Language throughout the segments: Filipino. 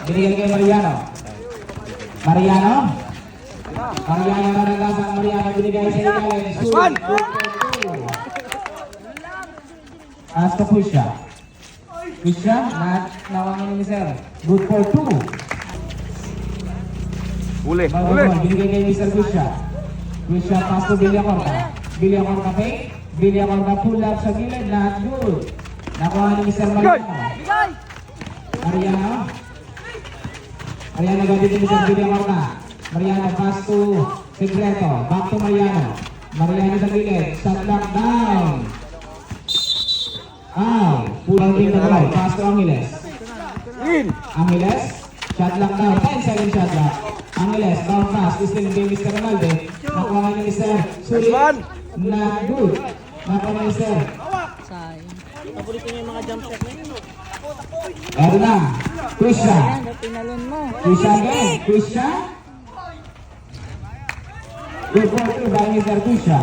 Binigay kay Mariano. Mariano na naglasang Mariano binigay sa ilalim. Sulit. As to Pusha. Pusha, nawangin ni Sir. Good for 2. Uli. Binigay kay Mr. Pusha. Pusha pass to Villacorta. Villacorta fake. Villacorta pull up sa gilid. Not good. Nakuha ni Mr. Mariano. Mariano gamit ni Mr. Villacorta. Mariano pass to Secreto. Back to Mariano. Mariano sa gilid. Shot lock down. Pulang din na naman. Pass to Angeles. Angeles. Shot lock down. 10-second shot lock. Angeles. Down pass. Still game Mr. Ronaldo. Nakuha ni Mr. Suri. Not good. Nakuha ni Mr. Paborito niya yung mga jump shot na yun. Eto na. Krisha. Pinalon mo. Krisha again. Krisha. Good for 2 by Mr. Krisha.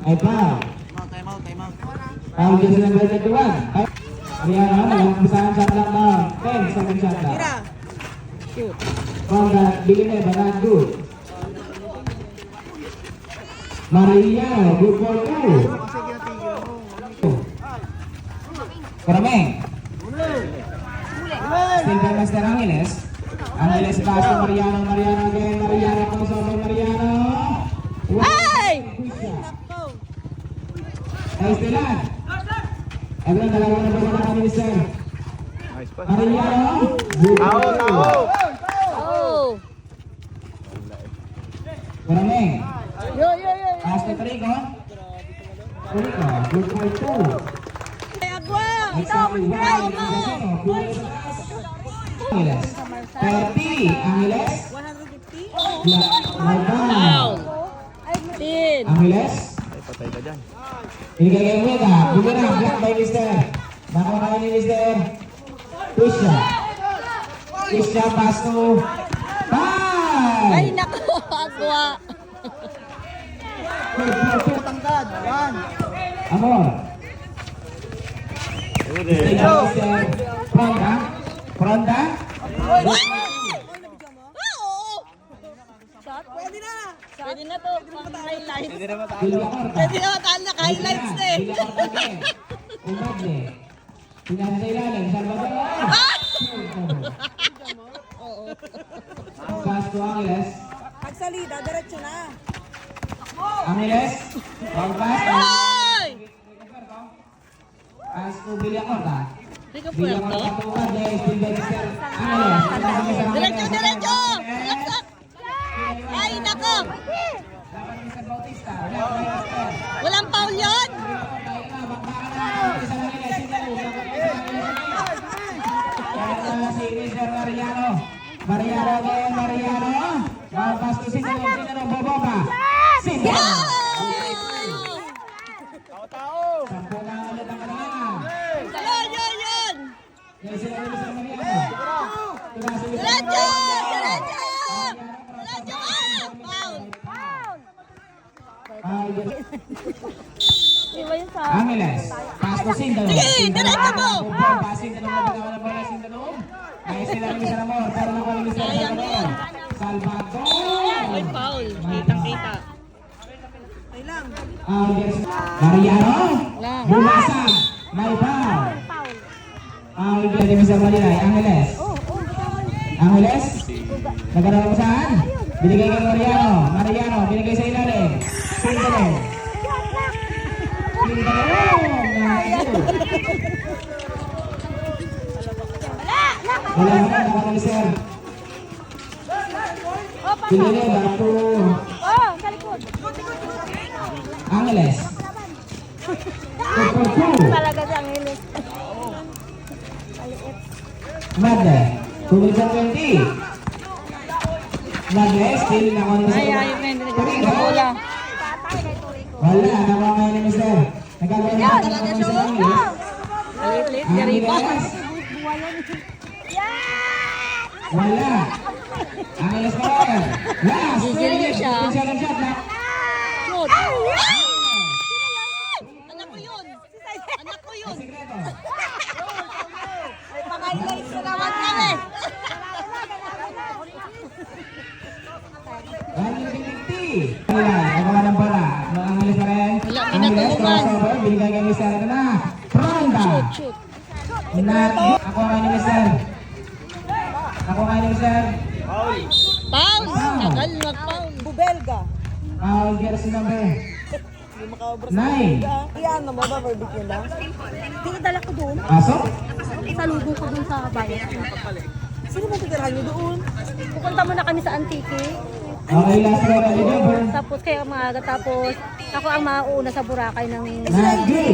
Ay pa. Time out. Foul jersey number 21. Mariano, nagpasahan shot lock down. 10-second shot lock. From that Villanova, not good. Mariano, good for 2. Karameng. Still by Mr. Angeles. Angeles pass to Mariano. Mariano again. Mariano comes over Mariano. Ay! Nice Dylan. Everyone, dalawa na ba kami ni Sir? Mariano. Good for 2. Oh! Karameng. Yo! Pass to Trigo. Trigo, good for 2. Angeles. 30. Angeles. 150? Wow. Angeles. Patay ka dyan. Binigay kay Wega. Bumira. Block by Mr. Nakuha ni Mr. Pusha. Pusha pass to 5. Ay, naku! Agwa! Tangkad. Amor. Fronda. Pwede na to, pang highlights. Pwede na Villacorta. matala, highlights na eh. Umadle. Pinasa sa ilalim. Salvador. Pass to Angeles. Pagsalida, diretso na. Angeles. Pass. Ay! Pass to Villacorta. Rico Villacorta Puerto. to Umadle. Still by Mr. Angeles. Diretso! Laksak! Ay, nako! Laban ni Mr. Bautista. Walang foul yun! Si Mr. Mariano. Mariano again, Mariano. Pass to Sinalo, Boboba. Sinalo. Sampo na ulit ang kanina. Yun! Yan sila ni Mr. Mariano. Diretso! Foul! Iba yun sa... Angeles. Pass to Sindalo. Sige, diretso mo. Passing na naman na bola Sindalo. Ay sila ni Mr. Amor. Pero nakuha ni Mr. Salvador. Salvador. Ay, foul. Kitang-kita. Mariano. Bumasag. May foul. Foul ni Mr. Malinay. Angeles. Angeles. Nagkaroon mo saan? Binigay kay Mariano. Mariano. Binigay sa ilalim. Sindalo. Wala na naman ni Sir. Pinili back to Angeles. Talaga si Angeles. Madde. 220. Madde. Still na on Ay, ayun na, hindi nagkakula. Wala. Nakuha ni Mr. Nagkakaroon na talaga siya. Lit-lit, gariba. Wala. Angeles pa rin. Last. Gigil siya. Second shot na. Shoot. Anak ko yun. Anak ko yun. Secreto. Ay, pang-highlights na naman kami. Nagawa ng bola. Angeles pa rin. Wala, Angeles, pinatulungan. crossover. Binigay kay Mr. Ito na. Ronda. Shoot. Ako nga ni Mr. Ako nga ni Mr. Foul! Tagal mag-foul. Bubelga. Foul jersey number Hindi makaobra 9. Iyan na mo ba, barbecue lang? Pinadala ko doon. Pasok. Salubo ko doon sa bayan. Sino mo titirahan nyo doon? Pupunta muna kami sa Antique. Okay, last row ready number. Tapos kaya maaga. Tapos ako ang mauuna sa Boracay ng Nagi.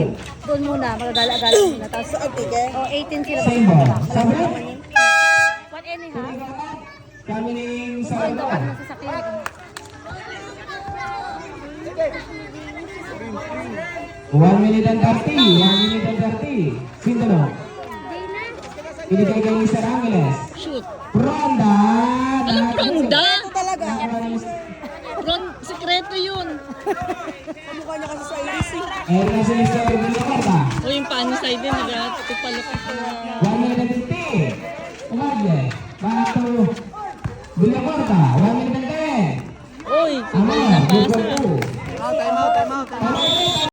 doon muna. Magagala-gala muna. Tapos Sa Antique? 18 sila. Symbol. Sabi. 1 and a half. Kami ni sa Ito ang nasasakyan. 1 minute and 30. 1 minute and 30. Sindalo. Binigay kay Mr. Angeles. Shoot. Ronda. Anong ronda? Ito talaga. Sekreto yun. Kamukha niya kasi sa ABC. Eri na si Mr. Villacorta. O yung paano side din, nagtipalok ko na. 1 minute and 50. Umagle. Back to Villacorta. 1 minute and 10. Oy, Amaya. nabasa. Good for 2. Time out.